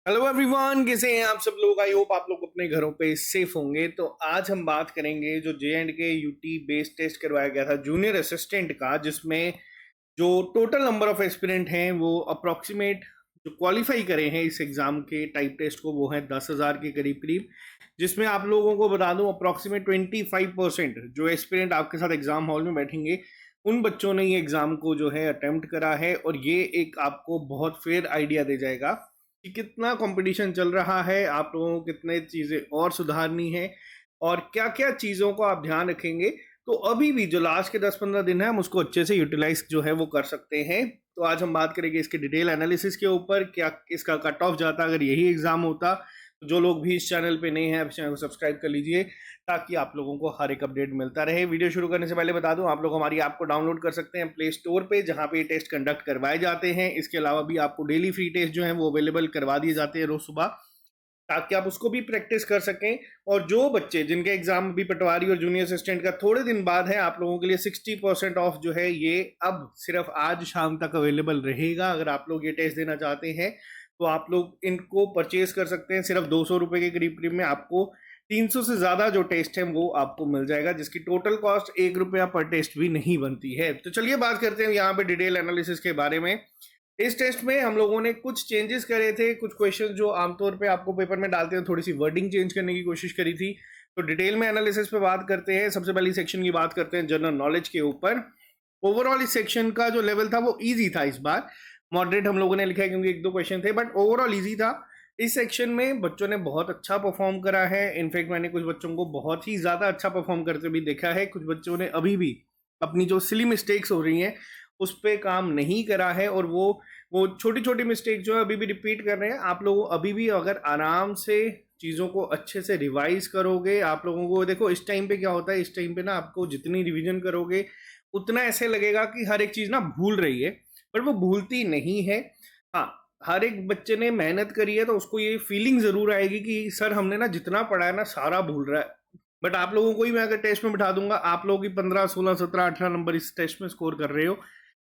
Hello everyone, कैसे हैं आप सब लोग। आई होप आप लोग अपने घरों पे सेफ होंगे। तो आज हम बात करेंगे जो J&K यूटी बेस टेस्ट करवाया गया था जूनियर असिस्टेंट का, जिसमें जो टोटल नंबर ऑफ एस्पिरेंट हैं वो अप्रोक्सीमेट जो क्वालिफाई करे हैं इस एग्जाम के टाइप टेस्ट को वो है 10,000 के करीब करीब। जिसमें आप लोगों को बता दूं अप्रोक्सीमेट 25% जो एस्पिरेंट आपके साथ एग्जाम हॉल में बैठेंगे उन बच्चों ने ये एग्जाम को जो है अटेम्प्ट करा है। और ये एक आपको बहुत फेयर आइडिया दे जाएगा कि कितना कंपटीशन चल रहा है, आप लोगों को कितने चीज़ें और सुधारनी है और क्या क्या चीज़ों को आप ध्यान रखेंगे। तो अभी भी जो लास्ट के 10-15 दिन है हम उसको अच्छे से यूटिलाइज जो है वो कर सकते हैं। तो आज हम बात करेंगे इसके डिटेल एनालिसिस के ऊपर, क्या इसका कट ऑफ जाता अगर यही एग्जाम होता। तो जो लोग भी इस चैनल पे नए हैं आप चैनल को सब्सक्राइब कर लीजिए ताकि आप लोगों को हर एक अपडेट मिलता रहे। वीडियो शुरू करने से पहले बता दूं आप लोग हमारी ऐप को डाउनलोड कर सकते हैं प्ले स्टोर पे, जहां पे टेस्ट कंडक्ट करवाए जाते हैं। इसके अलावा भी आपको डेली फ्री टेस्ट जो है वो अवेलेबल करवा दिए जाते हैं रोज सुबह, ताकि आप उसको भी प्रैक्टिस कर सकें। और जो बच्चे जिनके एग्जाम भी पटवारी और जूनियर असिस्टेंट का थोड़े दिन बाद है, आप लोगों के लिए 60% ऑफ जो है ये अब सिर्फ आज शाम तक अवेलेबल रहेगा। अगर आप लोग ये टेस्ट देना चाहते हैं तो आप लोग इनको परचेज कर सकते हैं। सिर्फ 200 रुपए के करीब करीब में आपको 300 से ज्यादा जो टेस्ट है वो आपको मिल जाएगा, जिसकी टोटल कॉस्ट 1 रुपया पर टेस्ट भी नहीं बनती है। तो चलिए बात करते हैं यहाँ पे डिटेल एनालिसिस के बारे में। इस टेस्ट में हम लोगों ने कुछ चेंजेस करे थे, कुछ क्वेश्चन जो आमतौर पे आपको पेपर में डालते हैं थोड़ी सी वर्डिंग चेंज करने की कोशिश करी थी। तो डिटेल में एनालिसिस पे बात करते हैं। सबसे पहली सेक्शन की बात करते हैं जनरल नॉलेज के ऊपर। ओवरऑल इस सेक्शन का जो लेवल था वो इजी था। इस बार मॉडरेट हम लोगों ने लिखा है क्योंकि 1-2 क्वेश्चन थे, बट ओवरऑल इजी था। इस सेक्शन में बच्चों ने बहुत अच्छा परफॉर्म करा है। इनफैक्ट मैंने कुछ बच्चों को बहुत ही ज्यादा अच्छा परफॉर्म करते भी देखा है। कुछ बच्चों ने अभी भी अपनी जो सिली मिस्टेक्स हो रही हैं उस पर काम नहीं करा है और वो छोटी छोटी मिस्टेक जो है अभी भी रिपीट कर रहे हैं। आप लोग अभी भी अगर आराम से चीज़ों को अच्छे से रिवाइज करोगे, आप लोगों को देखो इस टाइम पे क्या होता है, इस टाइम पे ना आपको जितनी रिवीजन करोगे उतना ऐसे लगेगा कि हर एक चीज़ ना भूल रही है, पर वो भूलती नहीं है। हाँ, हर एक बच्चे ने मेहनत करी है तो उसको ये फीलिंग जरूर आएगी कि सर हमने ना जितना पढ़ा है ना सारा भूल रहा है। बट आप लोगों को ही मैं अगर टेस्ट में बिठा दूंगा, आप लोग ही 15, 16, 17, 18 नंबर इस टेस्ट में स्कोर कर रहे हो,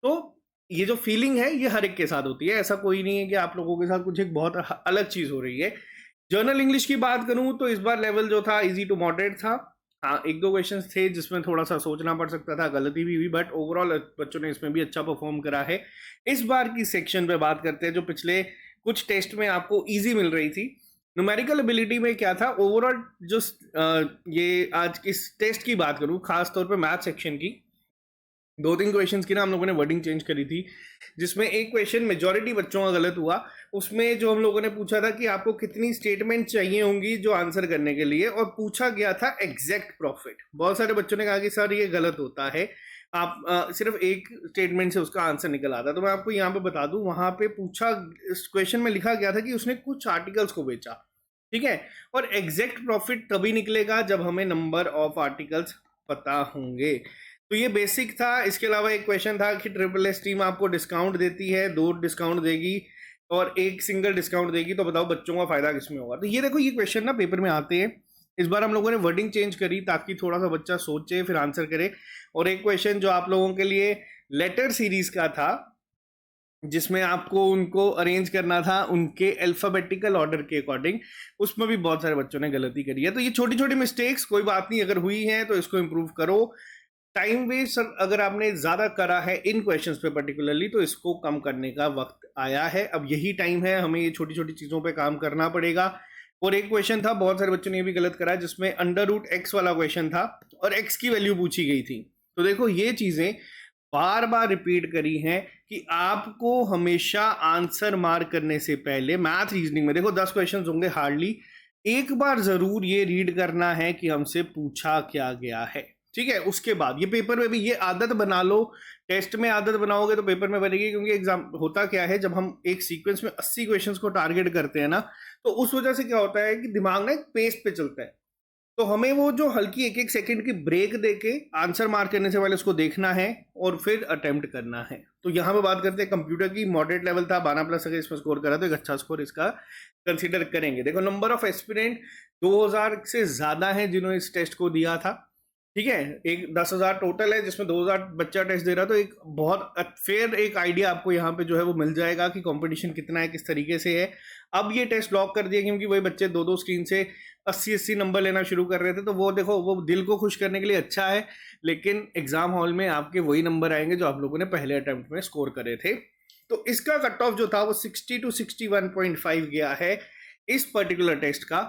तो ये जो फीलिंग है ये हर एक के साथ होती है। ऐसा कोई नहीं है कि आप लोगों के साथ कुछ एक बहुत अलग चीज हो रही है। जर्नल इंग्लिश की बात करूं तो इस बार लेवल जो था इजी टू मॉडरेट था। हाँ, 1-2 क्वेश्चंस थे जिसमें थोड़ा सा सोचना पड़ सकता था, गलती भी हुई, बट ओवरऑल बच्चों ने इसमें भी अच्छा परफॉर्म करा है। इस बार की सेक्शन पे बात करते हैं जो पिछले कुछ टेस्ट में आपको इजी मिल रही थी। न्यूमेरिकल एबिलिटी में क्या था ओवरऑल, जो ये आज इस टेस्ट की बात करूं खास तौर पे मैथ सेक्शन की, 2-3 क्वेश्चंस की ना हम लोगों ने वर्डिंग चेंज करी थी। जिसमें एक क्वेश्चन मेजॉरिटी बच्चों का गलत हुआ। उसमें जो हम लोगों ने पूछा था कि आपको कितनी स्टेटमेंट चाहिए होंगी जो आंसर करने के लिए, और पूछा गया था एग्जैक्ट प्रॉफिट। बहुत सारे बच्चों ने कहा कि सर ये गलत होता है, आप सिर्फ एक स्टेटमेंट से उसका आंसर निकल आता है। तो मैं आपको यहाँ पे बता दूं, वहां पे पूछा, इस क्वेश्चन में लिखा गया था कि उसने कुछ आर्टिकल्स को बेचा, ठीक है, और एग्जैक्ट प्रॉफिट तभी निकलेगा जब हमें नंबर ऑफ आर्टिकल्स पता होंगे। तो ये बेसिक था। इसके अलावा एक क्वेश्चन था कि ट्रिपल एस टीम आपको डिस्काउंट देती है, 2 डिस्काउंट देगी और 1 सिंगल डिस्काउंट देगी, तो बताओ बच्चों का फायदा किसमें होगा। तो ये देखो, ये क्वेश्चन ना पेपर में आते हैं। इस बार हम लोगों ने वर्डिंग चेंज करी ताकि थोड़ा सा बच्चा सोचे फिर आंसर करे। और एक क्वेश्चन जो आप लोगों के लिए लेटर सीरीज का था, जिसमें आपको उनको अरेंज करना था उनके अल्फाबेटिकल ऑर्डर के अकॉर्डिंग, उसमें भी बहुत सारे बच्चों ने गलती करी है। तो ये छोटी छोटी मिस्टेक्स कोई बात नहीं, अगर हुई है तो इसको इंप्रूव करो। टाइम वेस्ट अगर आपने ज्यादा करा है इन क्वेश्चंस पे पर्टिकुलरली, तो इसको कम करने का वक्त आया है। अब यही टाइम है, हमें ये छोटी छोटी चीजों पे काम करना पड़ेगा। और एक क्वेश्चन था, बहुत सारे बच्चों ने ये भी गलत करा, जिसमें अंडर रूट एक्स वाला क्वेश्चन था और एक्स की वैल्यू पूछी गई थी। तो देखो ये चीजें बार बार रिपीट करी हैं कि आपको हमेशा आंसर मार्क करने से पहले मैथ रीजनिंग में देखो 10 क्वेश्चन होंगे हार्डली, एक बार जरूर ये रीड करना है कि हमसे पूछा क्या गया है, ठीक है। उसके बाद ये पेपर में भी ये आदत बना लो। टेस्ट में आदत बनाओगे तो पेपर में बनेगी, क्योंकि एग्जाम होता क्या है, जब हम एक सीक्वेंस में 80 क्वेश्चंस को टारगेट करते हैं ना, तो उस वजह से क्या होता है कि दिमाग ना एक पेस पे चलता है। तो हमें वो जो हल्की 1-1 सेकंड की ब्रेक देके आंसर मार्क करने से पहले उसको देखना है और फिर अटेम्प्ट करना है। तो यहाँ पे बात करते हैं कंप्यूटर की। मॉडरेट लेवल था 12+ अगर इसमें स्कोर करा तो एक अच्छा स्कोर इसका कंसीडर करेंगे। देखो नंबर ऑफ एस्पिरेंट 2000 से ज्यादा है जिन्होंने इस टेस्ट को दिया था। ठीक है, एक 10,000 टोटल है जिसमें 2,000 बच्चा टेस्ट दे रहा है, तो एक बहुत फेयर एक आइडिया आपको यहाँ पे जो है वो मिल जाएगा कि कंपटीशन कितना है, किस तरीके से है। अब ये टेस्ट लॉक कर दिया क्योंकि वही बच्चे दो दो स्क्रीन से 80-80 नंबर लेना शुरू कर रहे थे, तो वो देखो वो दिल को खुश करने के लिए अच्छा है, लेकिन एग्जाम हॉल में आपके वही नंबर आएंगे जो आप लोगों ने पहले अटेम्प्ट में स्कोर करे थे। तो इसका कट ऑफ जो था वो 60 to 61.5 गया है इस पर्टिकुलर टेस्ट का।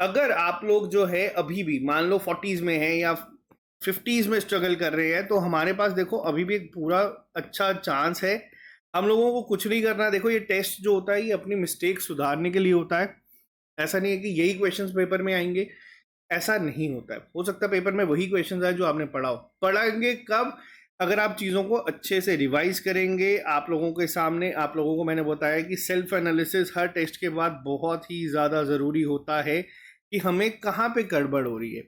अगर आप लोग जो है अभी भी मान लो 40s में है या 50s में स्ट्रगल कर रहे हैं, तो हमारे पास देखो अभी भी एक पूरा अच्छा चांस है। हम लोगों को कुछ नहीं करना। देखो ये टेस्ट जो होता है ये अपनी मिस्टेक सुधारने के लिए होता है। ऐसा नहीं है कि यही क्वेश्चंस पेपर में आएंगे, ऐसा नहीं होता है। हो सकता है पेपर में वही क्वेश्चंस आए जो आपने पढ़ा हो। पढ़ाएंगे कब? अगर आप चीज़ों को अच्छे से रिवाइज करेंगे। आप लोगों के सामने आप लोगों को मैंने बताया कि सेल्फ एनालिसिस हर टेस्ट के बाद बहुत ही ज़्यादा ज़रूरी होता है कि हमें कहाँ पे गड़बड़ हो रही है।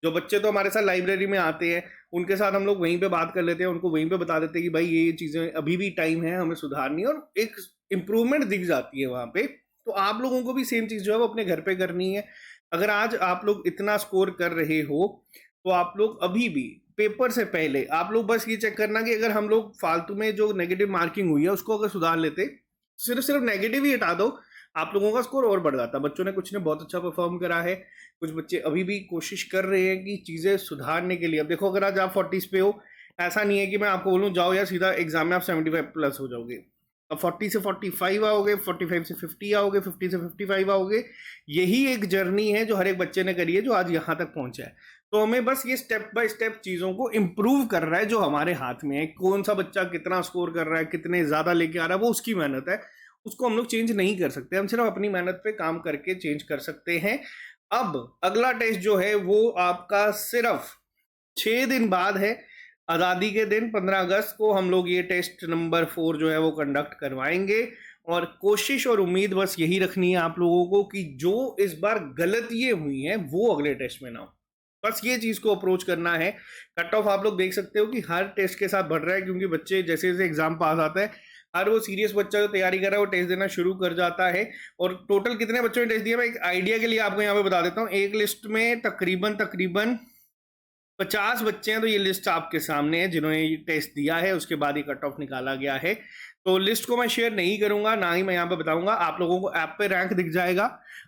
जो बच्चे तो हमारे साथ लाइब्रेरी में आते हैं उनके साथ हम लोग वहीं पे बात कर लेते हैं, उनको वहीं पे बता देते हैं कि भाई ये चीज़ें अभी भी टाइम है हमें सुधारनी है, और एक इम्प्रूवमेंट दिख जाती है वहाँ पे। तो आप लोगों को भी सेम चीज़ जो है वो अपने घर पे करनी है। अगर आज आप लोग इतना स्कोर कर रहे हो तो आप लोग अभी भी पेपर से पहले आप लोग बस ये चेक करना कि अगर हम लोग फालतू में जो नेगेटिव मार्किंग हुई है उसको अगर सुधार लेते, सिर्फ नेगेटिव ही हटा दो, आप लोगों का स्कोर और बढ़ जाता। बच्चों ने कुछ ने बहुत अच्छा परफॉर्म करा है, कुछ बच्चे अभी भी कोशिश कर रहे हैं कि चीज़ें सुधारने के लिए। अब देखो अगर आज आप 40s पे हो, ऐसा नहीं है कि मैं आपको बोलूँ जाओ यार सीधा एग्जाम में आप 75+ हो जाओगे। अब 40 से 45 आओगे, 45 से 50 आओगे, 50 से 55 आओगे। यही एक जर्नी है जो हर एक बच्चे ने करी है जो आज यहाँ तक पहुँचा है। तो हमें बस ये स्टेप बाय स्टेप चीज़ों को इम्प्रूव कर रहा है जो हमारे हाथ में है। कौन सा बच्चा कितना स्कोर कर रहा है, कितने ज़्यादा लेके आ रहा है, वो उसकी मेहनत है, उसको हम लोग चेंज नहीं कर सकते। हम सिर्फ अपनी मेहनत पे काम करके चेंज कर सकते हैं। अब अगला टेस्ट जो है वो आपका सिर्फ 6 दिन बाद है। आज़ादी के दिन 15 अगस्त को हम लोग ये टेस्ट नंबर 4 जो है वो कंडक्ट करवाएंगे। और कोशिश और उम्मीद बस यही रखनी है आप लोगों को कि जो इस बार गलतियां हुई हैं वो अगले टेस्ट में ना हो। बस ये चीज़ को अप्रोच करना है। कट ऑफ आप लोग देख सकते हो कि हर टेस्ट के साथ बढ़ रहा है, क्योंकि बच्चे जैसे जैसे एग्जाम पास आता है हर वो सीरियस बच्चा जो तैयारी कर रहा है वो टेस्ट देना शुरू कर जाता है। और टोटल कितने बच्चों ने टेस्ट दिया मैं एक आइडिया के लिए आपको यहाँ पे बता देता हूँ। एक लिस्ट में तकरीबन 50 बच्चे हैं, तो ये लिस्ट आपके सामने है जिन्होंने ये टेस्ट दिया है। उसके बाद ये कट ऑफ निकाला गया है। तो लिस्ट को मैं शेयर नहीं करूंगा, ना ही मैं यहाँ पे बताऊंगा। आप लोगों को ऐप पे रैंक दिख जाएगा,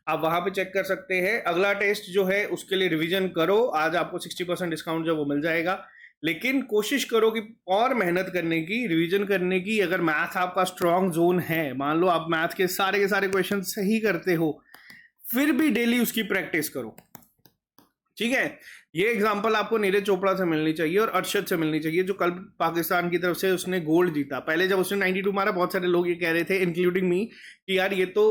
आप वहां पे चेक कर सकते हैं। अगला टेस्ट जो है उसके लिए रिवीजन करो, आज आपको 60% डिस्काउंट जो वो मिल जाएगा। लेकिन कोशिश करो कि और मेहनत करने की, रिवीजन करने की। अगर मैथ आपका स्ट्रॉन्ग जोन है, मान लो आप मैथ के सारे क्वेश्चन सही करते हो, फिर भी डेली उसकी प्रैक्टिस करो। ठीक है, ये एग्जांपल आपको नीरज चोपड़ा से मिलनी चाहिए और अरशद से मिलनी चाहिए, जो कल पाकिस्तान की तरफ से उसने गोल्ड जीता। पहले जब उसने 92 मारा, बहुत सारे लोग ये कह रहे थे इंक्लूडिंग मी कि यार ये तो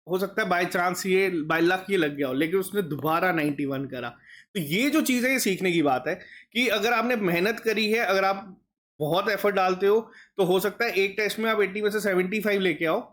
हो सकता है बाय चांस, ये बाय लक ये लग गया हो, लेकिन उसने दोबारा 91 करा। तो ये जो चीज़ है ये सीखने की बात है कि अगर आपने मेहनत करी है, अगर आप बहुत एफर्ट डालते हो, तो हो सकता है एक टेस्ट में आप 80 में से 75 लेके आओ।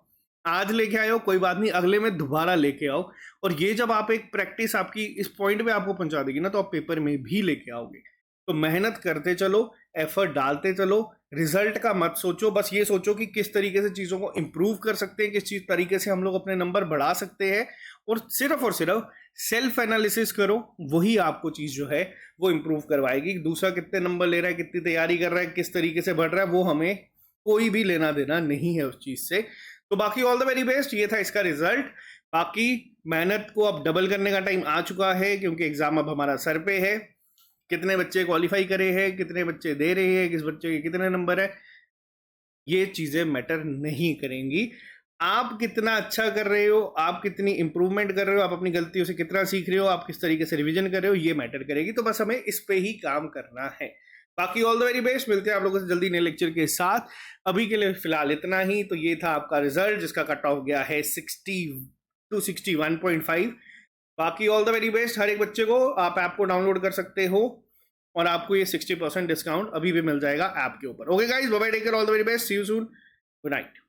आज लेके आए हो कोई बात नहीं, अगले में दोबारा लेके आओ। और ये जब आप एक प्रैक्टिस आपकी इस पॉइंट पे आपको पहुंचा देगी ना, तो आप पेपर में भी लेके आओगे। तो मेहनत करते चलो, एफर्ट डालते चलो, रिजल्ट का मत सोचो। बस ये सोचो कि किस तरीके से चीज़ों को इम्प्रूव कर सकते हैं, किस तरीके से हम लोग अपने नंबर बढ़ा सकते हैं। और सिर्फ सेल्फ एनालिसिस करो, वही आपको चीज़ जो है वो इम्प्रूव करवाएगी। दूसरा कितने नंबर ले रहा है, कितनी तैयारी कर रहा है, किस तरीके से बढ़ रहा है, वो हमें कोई भी लेना देना नहीं है उस चीज़ से। तो बाकी ऑल द वेरी बेस्ट, ये था इसका रिजल्ट। बाकी मेहनत को अब डबल करने का टाइम आ चुका है, क्योंकि एग्जाम अब हमारा सर पे है। कितने बच्चे क्वालिफाई करे हैं, कितने बच्चे दे रहे हैं, किस बच्चे के कितने नंबर है, ये चीज़ें मैटर नहीं करेंगी। आप कितना अच्छा कर रहे हो, आप कितनी इंप्रूवमेंट कर रहे हो, आप अपनी गलतियों से कितना सीख रहे हो, आप किस तरीके से रिवीजन कर रहे हो, ये मैटर करेगी। तो बस हमें इस पे ही काम करना है। बाकी ऑल द वेरी बेस्ट, मिलते हैं आप लोगों से जल्दी नए लेक्चर के साथ। अभी के लिए फिलहाल इतना ही। तो ये था आपका रिजल्ट जिसका कट ऑफ गया है 60 to 61.5। बाकी ऑल द वेरी बेस्ट। हर एक बच्चे को आप ऐप को डाउनलोड कर सकते हो और आपको ये 60% डिस्काउंट अभी भी मिल जाएगा ऐप के ऊपर। Okay guys, bye bye, take care, all the very best, see you soon, good night.